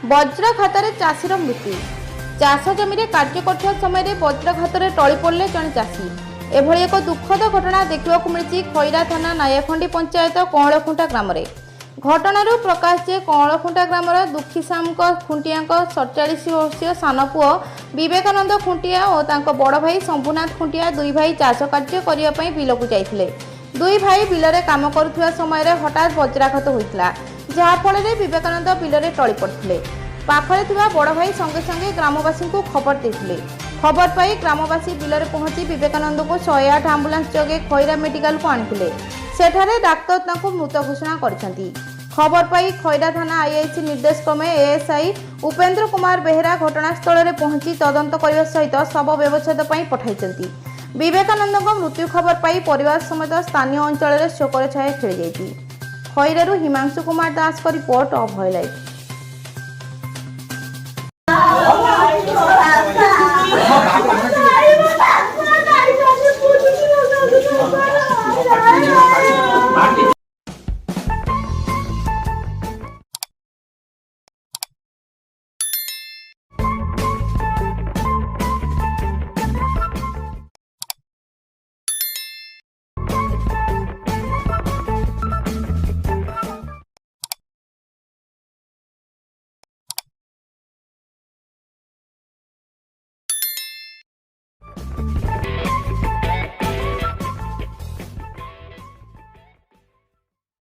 ବଜ୍ରଘାତରେ ଚାଷୀର ମୃତ୍ୟୁ। ଚାଷ ଜମିରେ କାର୍ଯ୍ୟ କରୁଥିବା ସମୟରେ ବଜ୍ରଘାତରେ ଟଳି ପଡ଼ିଲେ ଜଣେ ଚାଷୀ। ଏଭଳି ଏକ ଦୁଃଖଦ ଘଟଣା ଦେଖିବାକୁ ମିଳିଛି ଖଇରା ଥାନା ନାୟଖଣ୍ଡି ପଞ୍ଚାୟତ କଅଁଳଖୁଣ୍ଟା ଗ୍ରାମରେ। ଘଟଣାରୁ ପ୍ରକାଶ ଯେ କଅଁଳଖୁଣ୍ଟା ଗ୍ରାମର ଦୁଃଖୀଶ୍ୟାମ ଖୁଣ୍ଟିଆଙ୍କ 47 ବର୍ଷୀୟ ସାନ ପୁଅ ବିବେକାନନ୍ଦ ଖୁଣ୍ଟିଆ ଓ ତାଙ୍କ ବଡ଼ ଭାଇ ଶମ୍ଭୁନାଥ ଖୁଣ୍ଟିଆ ଦୁଇ ଭାଇ ଚାଷ କାର୍ଯ୍ୟ କରିବା ପାଇଁ ବିଲକୁ ଯାଇଥିଲେ। ଦୁଇ ଭାଇ ବିଲରେ କାମ କରୁଥିବା ସମୟରେ ହଠାତ୍ ବଜ୍ରାଘାତ ହୋଇଥିଲା, ଯାହାଫଳରେ ବିବେକାନନ୍ଦ ବିଲରେ ଟଳି ପଡ଼ିଥିଲେ। ପାଖରେ ଥିବା ବଡ଼ ଭାଇ ସଙ୍ଗେ ସଙ୍ଗେ ଗ୍ରାମବାସୀଙ୍କୁ ଖବର ଦେଇଥିଲେ। ଖବର ପାଇ ଗ୍ରାମବାସୀ ବିଲରେ ପହଞ୍ଚି ବିବେକାନନ୍ଦଙ୍କୁ 108 ଆମ୍ବୁଲାନ୍ସ ଯୋଗେ ଖଇରା ମେଡିକାଲକୁ ଆଣିଥିଲେ। ସେଠାରେ ଡାକ୍ତର ତାଙ୍କୁ ମୃତ ଘୋଷଣା କରିଛନ୍ତି। ଖବର ପାଇ ଖଇରା ଥାନା ଆଇଆଇସି ନିର୍ଦ୍ଦେଶ କ୍ରମେ ଏଏସ୍ଆଇ ଉପେନ୍ଦ୍ର କୁମାର ବେହେରା ଘଟଣାସ୍ଥଳରେ ପହଞ୍ଚି ତଦନ୍ତ କରିବା ସହିତ ଶବ ବ୍ୟବଚ୍ଛେଦ ପାଇଁ ପଠାଇଛନ୍ତି। ବିବେକାନନ୍ଦଙ୍କ ମୃତ୍ୟୁ ଖବର ପାଇ ପରିବାର ସମେତ ସ୍ଥାନୀୟ ଅଞ୍ଚଳରେ ଶୋକର ଛାୟା ଖେଳିଯାଇଛି। ଖଇରାରୁ ହିମାଂଶୁ କୁମାର ଦାସଙ୍କ ରିପୋର୍ଟ, ଅଭୟ ଲାଇଭ।